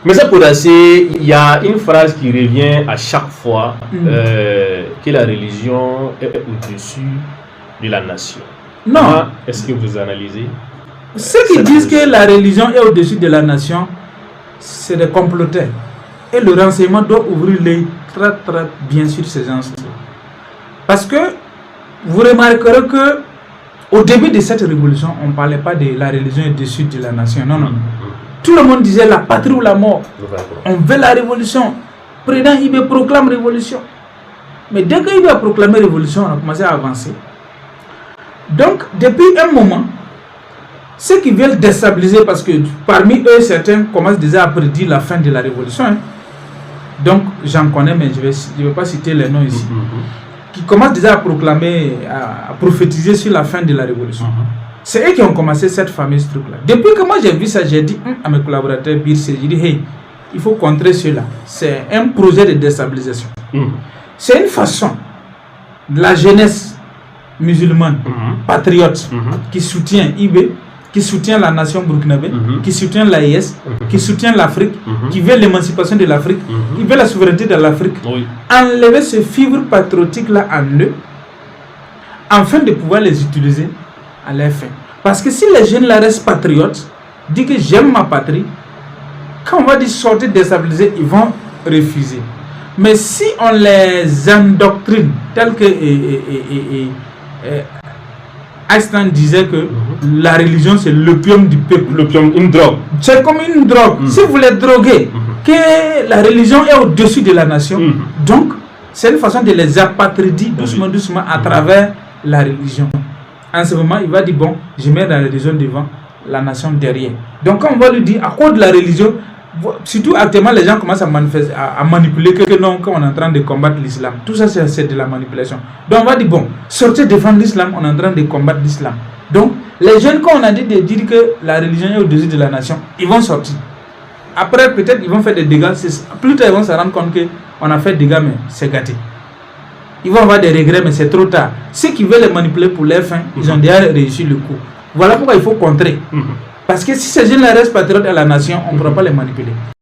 Mais ça pour assez, il y a une phrase qui revient à chaque fois que la religion est au-dessus de la nation. Non. Est-ce que vous analysez? Ceux qui disent que la religion est au-dessus de la nation, c'est des comploteurs. Et le renseignement doit ouvrir l'œil très très bien sur ces gens-là. Parce que vous remarquerez que au début de cette révolution, on ne parlait pas de la religion au-dessus de la nation. Non, non. Tout le monde disait la patrie ou la mort. On veut la révolution. Président Ibé proclame révolution. Mais dès qu'il a proclamé révolution, on a commencé à avancer. Donc, depuis un moment, ceux qui veulent déstabiliser, parce que parmi eux, certains commencent déjà à prédire la fin de la révolution. Hein. Donc, j'en connais, mais je ne vais pas citer les noms ici. Qui commencent déjà à proclamer, à prophétiser sur la fin de la révolution. C'est eux qui ont commencé cette fameuse truc-là. Depuis que moi j'ai vu ça, j'ai dit à mes collaborateurs, j'ai dit, hey, il faut contrer cela. C'est un projet de déstabilisation. C'est une façon de la jeunesse musulmane, patriote, qui soutient IB, qui soutient la nation burkinabé, qui soutient l'AIS, qui soutient l'Afrique, qui veut l'émancipation de l'Afrique, qui veut la souveraineté de l'Afrique, enlever ce fibre patriotique-là en eux, afin de pouvoir les utiliser à leur fin. Parce que si les jeunes là restent patriotes, disent que j'aime ma patrie, quand on va dire sortir déstabiliser, ils vont refuser. Mais si on les endoctrine, tel que Einstein disait que la religion c'est l'opium du peuple. L'opium, une drogue. C'est comme une drogue. Si vous les droguez, que la religion est au-dessus de la nation, donc c'est une façon de les apatrider doucement, doucement à travers la religion. En ce moment, il va dire, bon, je mets la religion devant, la nation derrière. Donc quand on va lui dire, à cause de la religion, surtout actuellement, les gens commencent à manifester, à manipuler que non, quand on est en train de combattre l'islam. Tout ça, c'est de la manipulation. Donc on va dire, bon, sortez défendre l'islam, on est en train de combattre l'islam. Donc, les jeunes, quand on a dit de dire que la religion est au-dessus de la nation, ils vont sortir. Après, peut-être, ils vont faire des dégâts. Plus tard, ils vont se rendre compte qu'on a fait des dégâts, mais c'est gâté. Ils vont avoir des regrets, mais c'est trop tard. Ceux qui veulent les manipuler pour leur fin, ils ont déjà réussi le coup. Voilà pourquoi il faut contrer. Parce que si ces jeunes restent patriotes à la nation, on ne pourra pas les manipuler.